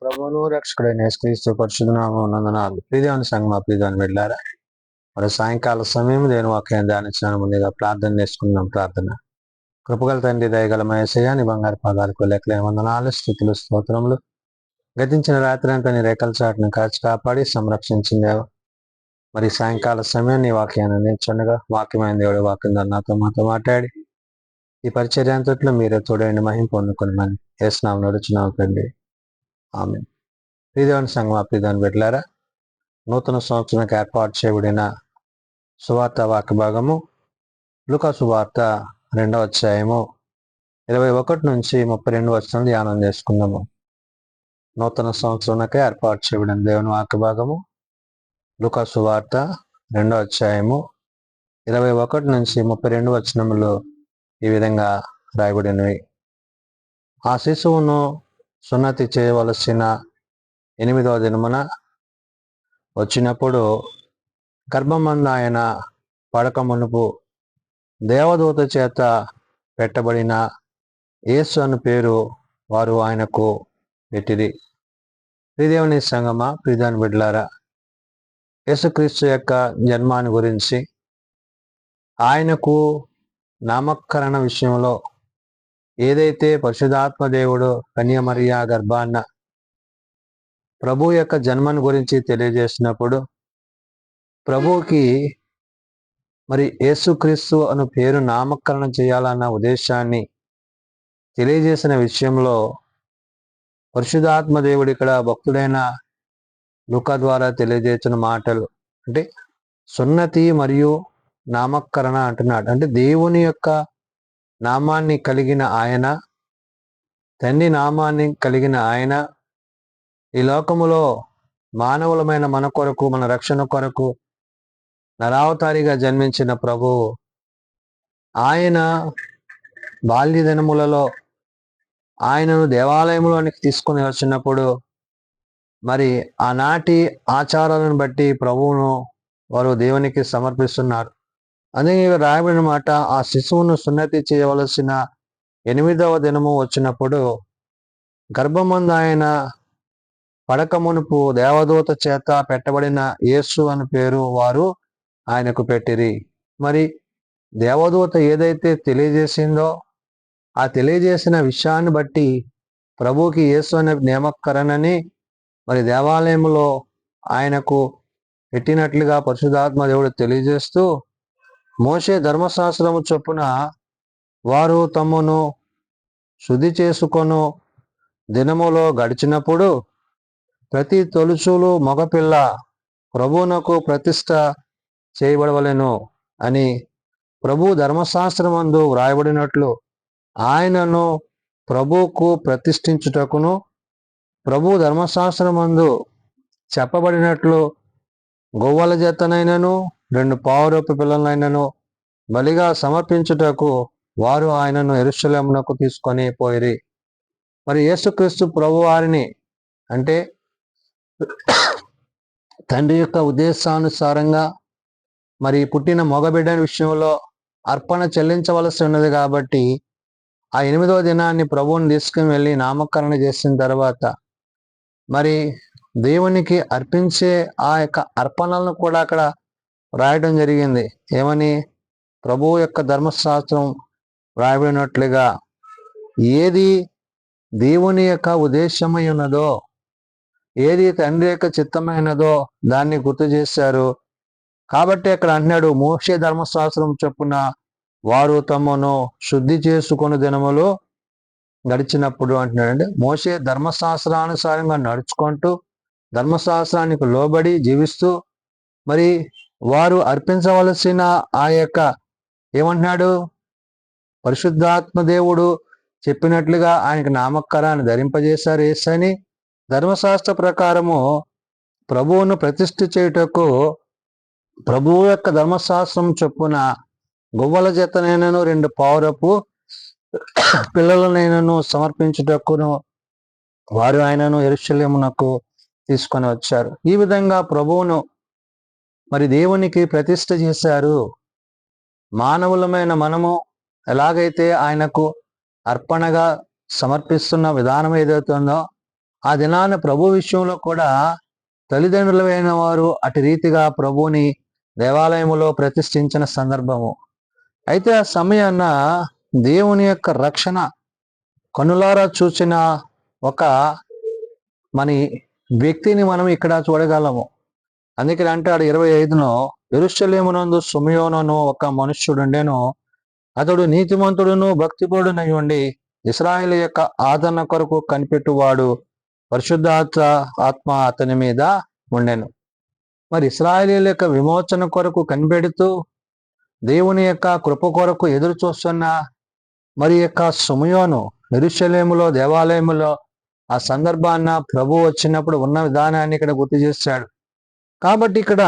ప్రభువును రక్షకుడైన యేసుక్రీస్తు పరిశుద్ధ నామమున వందనాలు. ప్రియదేవుని సంగమా, ప్రియదేవుని బిడ్డలారా, మరి సాయంకాల సమయం దేవుని వాక్యాన్ని ధ్యానించడానికి ముందుగా ప్రార్థన చేసుకుందాం. ప్రార్థన. కృపగల తండ్రి, దయగల యేసయ్య, నీ బంగారు పాదాలకు లెక్కలేని వందనాలు, స్తుతులు, స్తోత్రములు. గతించిన రాత్రి అంతా నీ రెక్కల చాటును కాచి కాపాడి సంరక్షించిందేవా. మరి సాయంకాల సమయం నీ వాక్యాన్ని అందించండగా, వాక్యమైన దేవుడి వాక్యం ద్వారా నాతో మాతో మాట్లాడి ఈ పరిచర్య అంతట్లో మీరే తోడైన మహిం పొందుకొని మని యేసునామమున నడుచున్నాం తండ్రి. ఆమె. ప్రియదేవుని సంగమా, ప్రియదేవుని బిడ్డలారా, నూతన సంవత్సరానికి ఏర్పాటు చేయబడిన సువార్త వాక్య భాగము లూకా సువార్త 2వ అధ్యాయము 21 నుంచి 32 వచనాలు ధ్యానం చేసుకుందాము. నూతన సంవత్సరానికి ఏర్పాటు చేయబడిన దేవుని వాక్య భాగము లూకా సువార్త 2వ అధ్యాయము 21 నుంచి 32 వచనములు ఈ విధంగా రాయబడినవి. ఆ శిశువును సున్నతి చేయవలసిన 8వ దినమున వచ్చినప్పుడు గర్భమందు ఆయన పడక మునుపు దేవదూత చేత పెట్టబడిన యేసు అను పేరు వారు ఆయనకు పెట్టిరి. ప్రియదేవుని సంగమా, ప్రియదేవుని బిడ్డలారా, యేసుక్రీస్తు యొక్క జన్మాన్ని గురించి, ఆయనకు నామకరణ విషయంలో ఏదైతే పరిశుద్ధాత్మ దేవుడు కన్యమరియా గర్భాన్న ప్రభు యొక్క జన్మను గురించి తెలియజేసినప్పుడు, ప్రభువుకి మరి యేసుక్రీస్తు అను పేరు నామకరణం చేయాలన్న ఉద్దేశాన్ని తెలియజేసిన విషయంలో పరిశుద్ధాత్మ దేవుడు ఇక్కడ భక్తుడైన లూకా ద్వారా తెలియజేసిన మాటలు అంటే సున్నతి మరియు నామకరణ అంటున్నాడు. అంటే దేవుని యొక్క నామాన్ని కలిగిన ఆయన, తండ్రి నామాన్ని కలిగిన ఆయన ఈ లోకములో మానవులమైన మన కొరకు, మన రక్షణ కొరకు నరావతారిగా జన్మించిన ప్రభువు ఆయన బాల్య దినములలో ఆయనను దేవాలయంలోనికి తీసుకుని వచ్చినప్పుడు మరి ఆనాటి ఆచారాలను బట్టి ప్రభువును వారు దేవునికి సమర్పిస్తున్నారు. అందుకే రాయబడిన మాట, ఆ శిశువును సున్నతి చేయవలసిన 8వ దినము వచ్చినప్పుడు గర్భమందు ఆయన పడక మునుపు దేవదూత చేత పెట్టబడిన యేసు అని పేరు వారు ఆయనకు పెట్టిరి. మరి దేవదూత ఏదైతే తెలియజేసిందో ఆ తెలియజేసిన విషయాన్ని బట్టి ప్రభువుకి యేసు అనే నామకరణని మరి దేవాలయంలో ఆయనకు పెట్టినట్లుగా పరిశుద్ధాత్మ దేవుడు తెలియజేస్తూ, మోషే ధర్మశాస్త్రము చొప్పున వారు తమను శుద్ధి చేసుకొను దినములో గడిచినప్పుడు ప్రతి తొలుచూలు మగపిల్ల ప్రభువునకు ప్రతిష్ఠ చేయబడవలెను అని ప్రభు ధర్మశాస్త్రమందు వ్రాయబడినట్లు ఆయనను ప్రభువుకు ప్రతిష్ఠించుటకును, ప్రభు ధర్మశాస్త్రమందు చెప్పబడినట్లు గొవ్వల జతనైనను 2 పావురపు పిల్లలైనను బలిగా సమర్పించుటకు వారు ఆయనను యెరూషలేమునకు తీసుకొని పోయిరి. మరి యేసుక్రీస్తు ప్రభు వారిని అంటే తండ్రి యొక్క ఉద్దేశానుసారంగా మరి పుట్టిన మగబిడ్డ విషయంలో అర్పణ చెల్లించవలసి ఉన్నది కాబట్టి ఆ 8వ దినాన్ని ప్రభువుని తీసుకుని వెళ్ళి నామకరణ చేసిన తర్వాత మరి దేవునికి అర్పించే ఆ యొక్క అర్పణలను కూడా అక్కడ రాయడం జరిగింది. ఏమని? ప్రభువు యొక్క ధర్మశాస్త్రం రాయబడినట్లుగా ఏది దేవుని యొక్క ఉద్దేశమై ఉన్నదో, ఏది తండ్రి యొక్క చిత్తమైనదో దాన్ని గుర్తు చేశారు. కాబట్టి అక్కడ అంటున్నాడు, మోషే ధర్మశాస్త్రం చొప్పున వారు తమను శుద్ధి చేసుకుని దినములు గడిచినప్పుడు అంటున్నాడు. అంటే మోషే ధర్మశాస్త్రానుసారంగా నడుచుకుంటూ ధర్మశాస్త్రానికి లోబడి జీవిస్తూ మరి వారు అర్పించవలసిన ఆ యొక్క ఏమంటున్నాడు, పరిశుద్ధాత్మ దేవుడు చెప్పినట్లుగా ఆయనకు నామకరాన్ని ధరింపజేశారు యేసని. ధర్మశాస్త్ర ప్రకారము ప్రభువును ప్రతిష్ఠ చేయుటకు ప్రభువు యొక్క ధర్మశాస్త్రం చొప్పున గువ్వల జతనైనను 2 పావురపు పిల్లలనైనను సమర్పించుటకును వారు ఆయనను యెరూషలేమునకు తీసుకొని వచ్చారు. ఈ విధంగా ప్రభువును మరి దేవునికి ప్రతిష్ఠ చేశారు. మానవులమైన మనము ఎలాగైతే ఆయనకు అర్పణగా సమర్పిస్తున్న విధానం ఏదైతే ఉందో ఆ దినాన ప్రభు విషయంలో కూడా తల్లిదండ్రులైన వారు అటు రీతిగా ప్రభువుని దేవాలయములో ప్రతిష్ఠించిన సందర్భము. అయితే ఆ సమయాన దేవుని యొక్క రక్షణ కనులారా చూసిన ఒక మన వ్యక్తిని మనం ఇక్కడ చూడగలము. అందుకని అంటాడు 25లో, యెరూషలేమునందు సిమెయోను ఒక మనుష్యుడుండెను. అతడు నీతిమంతుడును భక్తిపరుడునై ఉండి ఇశ్రాయేలు యొక్క ఆదరణ కొరకు కనిపెట్టువాడు. ఆత్మ అతని మీద ఉండెను. మరి ఇశ్రాయేలీయుల యొక్క విమోచన కొరకు కనిపెడుతూ దేవుని యొక్క కృప కొరకు ఎదురు చూస్తున్న మరి యొక్క సిమెయోను యెరూషలేములో దేవాలయములో ఆ సందర్భాన్న ప్రభు వచ్చినప్పుడు ఉన్న విధానాన్ని ఇక్కడ గుర్తు చేశాడు. కాబట్టి ఇక్కడ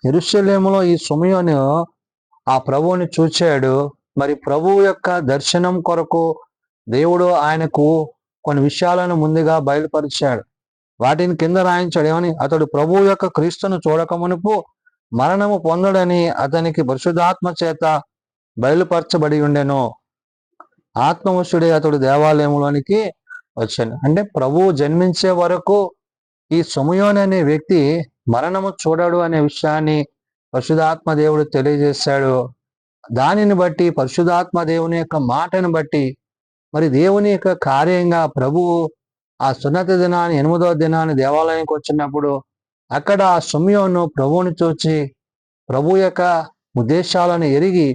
యెరూషలేములో ఈ సిమెయోను ఆ ప్రభువుని చూచాడు. మరి ప్రభువు యొక్క దర్శనం కొరకు దేవుడు ఆయనకు కొన్ని విషయాలను ముందుగా బయలుపరిచాడు. వాటిని కింద రాయించాడు. ఏమని? అతడు ప్రభువు యొక్క క్రీస్తును చూడక మునుపు మరణము పొందడని అతనికి పరిశుద్ధాత్మ చేత బయలుపరచబడి ఉండెను. ఆత్మవశుడే అతడు దేవాలయంలోనికి వచ్చాను. అంటే ప్రభువు జన్మించే వరకు ఈ సిమెయోను అనే వ్యక్తి మరణము చూడడు అనే విషయాన్ని పరిశుద్ధాత్మ దేవుడు తెలియజేశాడు. దానిని బట్టి పరిశుద్ధాత్మ దేవుని యొక్క మాటను బట్టి మరి దేవుని యొక్క కార్యంగా ప్రభువు ఆ సున్నతి దినాన్ని 8వ దినాన్ని దేవాలయానికి వచ్చినప్పుడు అక్కడ ఆ సిమెయోను ప్రభువుని చూచి ప్రభు యొక్క ఉద్దేశాలను ఎరిగి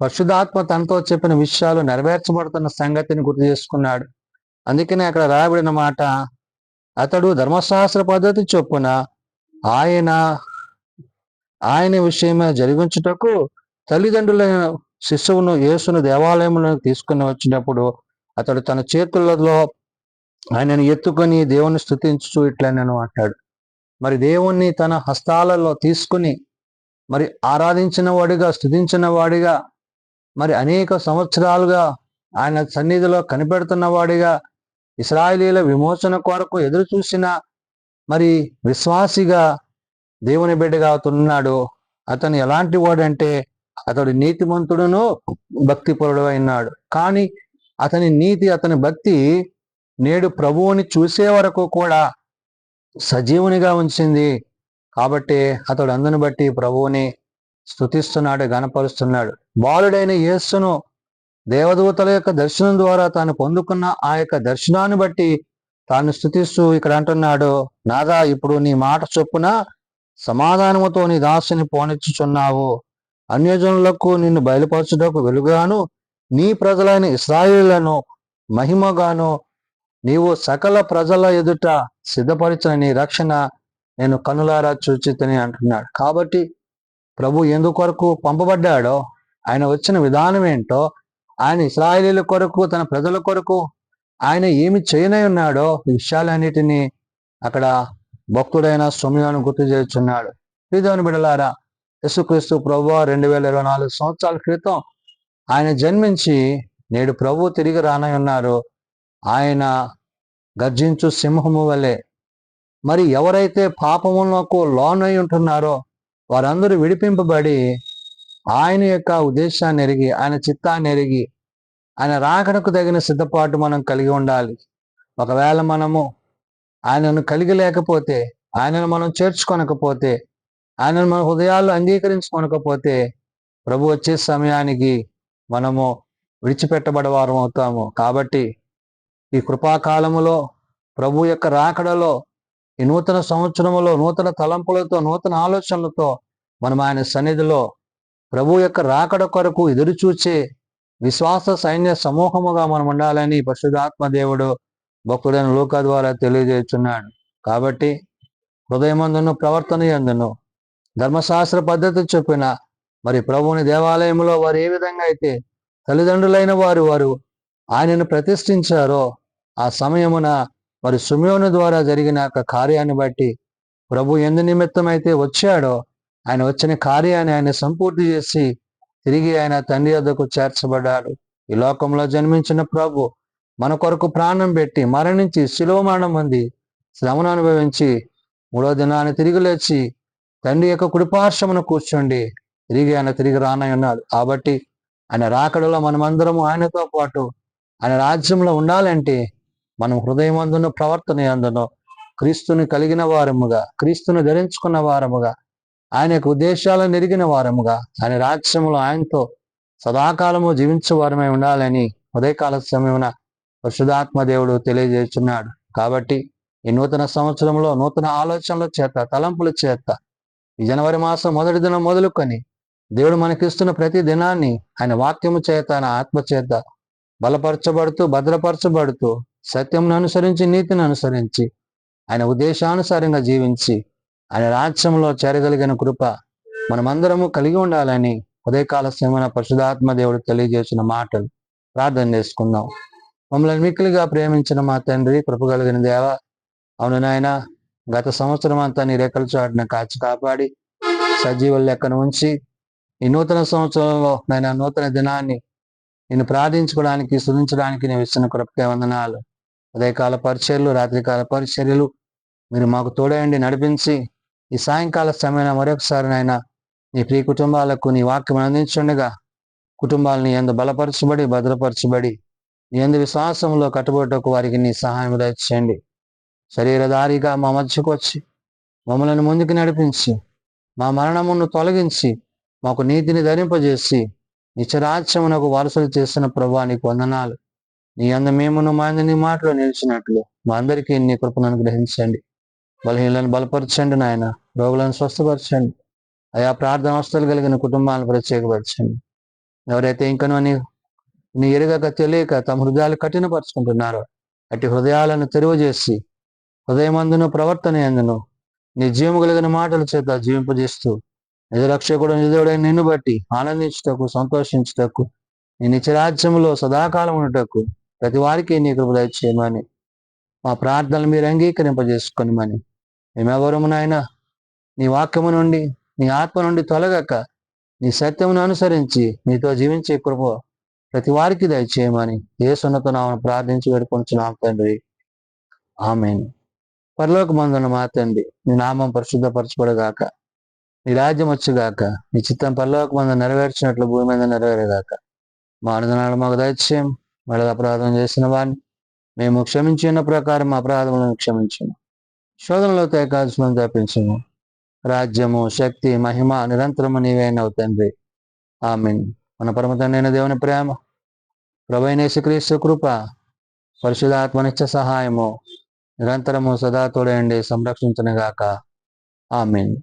పరిశుద్ధాత్మ తనతో చెప్పిన విషయాలు నెరవేర్చబడుతున్న సంగతిని గుర్తు చేసుకున్నాడు. అందుకనే అక్కడ రాయబడిన మాట, అతడు ధర్మశాస్త్ర పద్ధతి చొప్పున ఆయన విషయమే జరిగించుటకు తల్లిదండ్రులైన శిశువును యేసును దేవాలయంలో తీసుకుని వచ్చినప్పుడు అతడు తన చేతులలో ఆయనను ఎత్తుకొని దేవుని స్తుతించు ఇట్లనను అంటాడు. మరి దేవుణ్ణి తన హస్తాలలో తీసుకుని మరి ఆరాధించిన వాడిగా, స్తుతించిన వాడిగా, మరి అనేక సంవత్సరాలుగా ఆయన సన్నిధిలో కనిపెడుతున్న వాడిగా, ఇశ్రాయేలీయుల విమోచన కొరకు ఎదురు చూసిన మరి విశ్వాసిగా దేవుని బిడ్డగా అవుతున్నాడు. అతను ఎలాంటి వాడంటే అతడు నీతిమంతుడును భక్తిపరుడు అయినాడు. కానీ అతని నీతి, అతని భక్తి నేడు ప్రభువుని చూసే వరకు కూడా సజీవునిగా ఉంచింది. కాబట్టి అతడు అందుని బట్టి ప్రభువుని స్తుతిస్తున్నాడు, గణపరుస్తున్నాడు. బాలుడైన యేసును దేవదూతల యొక్క దర్శనం ద్వారా తాను పొందుకున్న ఆ యొక్క దర్శనాన్ని బట్టి తాను స్తుతిస్తూ ఇక్కడ అంటున్నాడు, నాదా ఇప్పుడు నీ మాట చొప్పున సమాధానముతో నీ దాసుని పోనిచ్చుచున్నావు. అన్యజనులకు నిన్ను బయలుపరచుటకు వెలుగాను, నీ ప్రజలైన ఇశ్రాయేలులను మహిమగాను నీవు సకల ప్రజల ఎదుట సిద్ధపరిచిన నీ రక్షణ నేను కనులారా చూచితిని అంటున్నాడు. కాబట్టి ప్రభు ఎందుకొరకు పంపబడ్డాడో, ఆయన వచ్చిన విధానం ఏంటో, ఆయన ఇశ్రాయేలీయుల కొరకు, తన ప్రజల కొరకు ఆయన ఏమి చేయనై ఉన్నాడో ఈ విషయాలన్నిటినీ అక్కడ భక్తుడైన సిమెయోను గుర్తు చేస్తున్నాడు. దేవుని బిడ్డలారా, యేసుక్రీస్తు ప్రభువు 2024 సంవత్సరాల క్రితం ఆయన జన్మించి నేడు ప్రభు తిరిగి రానై ఉన్నారు. ఆయన గర్జించు సింహము వలె. మరి ఎవరైతే పాపములకు లోనై ఉంటున్నారో వారందరూ విడిపింపబడి ఆయన యొక్క ఉద్దేశాన్ని ఎరిగి, ఆయన చిత్తాన్ని ఎరిగి, ఆయన రాకడకు తగిన సిద్ధపాటు మనం కలిగి ఉండాలి. ఒకవేళ మనము ఆయనను కలిగి లేకపోతే, ఆయనను మనం చేర్చుకొనకపోతే, ఆయనను మన హృదయాల్లో అంగీకరించుకొనకపోతే ప్రభు వచ్చే సమయానికి మనము విడిచిపెట్టబడవారం అవుతాము. కాబట్టి ఈ కృపాకాలములో, ప్రభు యొక్క రాకడలో, ఈ నూతన సంవత్సరములో నూతన తలంపులతో, నూతన ఆలోచనలతో మనం ఆయన సన్నిధిలో ప్రభు యొక్క రాకడ కొరకు ఎదురు చూచే విశ్వాస సైన్య సమూహముగా మనం ఉండాలని పరిశుద్ధాత్మ దేవుడు భక్తుడైన లూకా ద్వారా తెలియజేస్తున్నాడు. కాబట్టి హృదయమందును ప్రవర్తన యందును ధర్మశాస్త్ర పద్ధతి చొప్పున మరి ప్రభువుని దేవాలయంలో వారు ఏ విధంగా అయితే తల్లిదండ్రులైన వారు ఆయనను ప్రతిష్ఠించారో ఆ సమయమున మరి సిమెయోను ద్వారా జరిగిన కార్యాన్ని బట్టి ప్రభు ఎందు నిమిత్తమైతే వచ్చాడో ఆయన వచ్చిన కార్యాన్ని ఆయన సంపూర్తి చేసి తిరిగి ఆయన తండ్రి వద్దకు చేర్చబడ్డాడు. ఈ లోకంలో జన్మించిన ప్రభు మన కొరకు ప్రాణం పెట్టి మరణించి శిలువ మరణం పొంది శ్రమను అనుభవించి 3వ దినాన్ని తిరిగి లేచి తండ్రి యొక్క కుడిపార్శ్వమున కూర్చోండి ఆయన తిరిగి రానై ఉన్నాడు. కాబట్టి ఆయన రాకడలో మనమందరము ఆయనతో పాటు ఆయన రాజ్యంలో ఉండాలంటే మనం హృదయమందును ప్రవర్తన యందును క్రీస్తుని కలిగిన వారముగా, క్రీస్తుని ధరించుకున్న వారముగా, ఆయన యొక్క ఉద్దేశాలను ఎరిగిన వారముగా, ఆయన రాజ్యములో ఆయనతో సదాకాలము జీవించే వారమై ఉండాలని ఉదయకాల సమయమున పరిశుద్ధాత్మ దేవుడు తెలియజేస్తున్నాడు. కాబట్టి ఈ నూతన సంవత్సరంలో నూతన ఆలోచనల చేత, తలంపుల చేత, ఈ జనవరి మాసం మొదటి దినం మొదలుకొని దేవుడు మనకిస్తున్న ప్రతి దినాన్ని ఆయన వాక్యము చేత, ఆయన ఆత్మ చేత బలపరచబడుతూ, భద్రపరచబడుతూ, సత్యంను అనుసరించి, నీతిని అనుసరించి, ఆయన ఉద్దేశానుసారంగా జీవించి ఆయన రాజ్యంలో చేరగలిగిన కృప మనమందరము కలిగి ఉండాలని ఉదయకాల సమయన పరిశుద్ధాత్మ దేవుడు తెలియజేసిన మాటలు ప్రార్థన చేసుకుందాం. మమ్మల్ని మిక్కిలిగా ప్రేమించిన మా తండ్రి, కృప కలిగిన దేవ, అవును నాయన, గత సంవత్సరం అంతా నీ రెక్కల చాటున కాచి కాపాడి సజీవుల లెక్కన ఉంచి ఈ నూతన సంవత్సరంలో నాయన నూతన దినాన్ని నిన్ను ప్రార్థించుకోవడానికి, స్తుతించడానికి నేను ఇస్తున్న కృపకే వందనాలు. ఉదయకాల పరిచర్యలు, రాత్రికాల పరిచర్యలు మీరు మాకు తోడయండి, నడిపించి ఈ సాయంకాల సమయాన మరొకసారి నాయన నీ ప్రియ కుటుంబాలకు నీ వాక్యం అందించుండగా కుటుంబాలని ఎందు బలపరచబడి, భద్రపరచబడి, నీ ఎందు విశ్వాసంలో కట్టుబడుటకు వారికి నీ సహాయం దయచేయండి. శరీరధారిగా మా మధ్యకు వచ్చి మమ్మల్ని ముందుకు నడిపించి మా మరణమును తొలగించి మాకు నీతిని ధరింపజేసి నిత్యరాజ్యమునకు వారసులు చేసిన ప్రభువా నీకు వందనాలు. నీ అందు మేమును మా అందు నీ మాటలో నిలిచినట్లు మా అందరికీ నీ కృపను అనుగ్రహించండి. బలహీనలను బలపరచండి నాయన, రోగులను స్వస్థపరచండి. ఆయా ప్రార్థన అవస్థలు కలిగిన కుటుంబాలను ప్రత్యేకపరచండి. ఎవరైతే ఇంకనూ నీ ఎరుగక తెలియక తమ హృదయాలు కఠినపరుచుకుంటున్నారో అట్టి హృదయాలను తెరువజేసి హృదయమందును ప్రవర్తన యందును నీ జీవము కలిగిన మాటల చేత జీవింపజేస్తూ నిజరక్షకుడు నిజుడైన నిన్ను బట్టి ఆనందించుటకు, సంతోషించుటకు, నీ నిత్యరాజ్యములో సదాకాలం ఉండటకు ప్రతి వారికి నీ కృప దయచేయమని మా ప్రార్థనలు మీరు అంగీకరింపజేసుకొనిమని మేమెవరమునైనా నీ వాక్యము నుండి, నీ ఆత్మ నుండి తొలగక నీ సత్యమును అనుసరించి నీతో జీవించే కృప ప్రతి వారికి దయచేయమని యేసున్నత నామమున ప్రార్థించి వేడుకొనుచున్నాం తండ్రి, ఆమేన్. పరలోకమందున్న మా తండ్రి, నీ నామం పరిశుద్ధపరచబడుగాక, నీ రాజ్యం వచ్చుగాక, నీ చిత్తం పరలోకమందు నెరవేర్చినట్లు భూమి మీద నెరవేరుగాక. మా అనుదినాలు మాకు దయచేయం. మళ్ళీ అపరాధం చేసిన వారిని మేము క్షమించిన ప్రకారం మా అపరాధములను క్షమించము. శోధనలో తేకాల్సిన తప్పించము. రాజ్యము, శక్తి, మహిమ నిరంతరము నీవేనవు తండ్రి, ఆమేన్. మన పరమ తండ్రి అయిన దేవుని ప్రేమ, ప్రభువైన యేసుక్రీస్తు కృప, పరిశుద్ధాత్మ నిత్య సహాయము నిరంతరము సదా తోడయండి సంరక్షించునుగాక, ఆమేన్.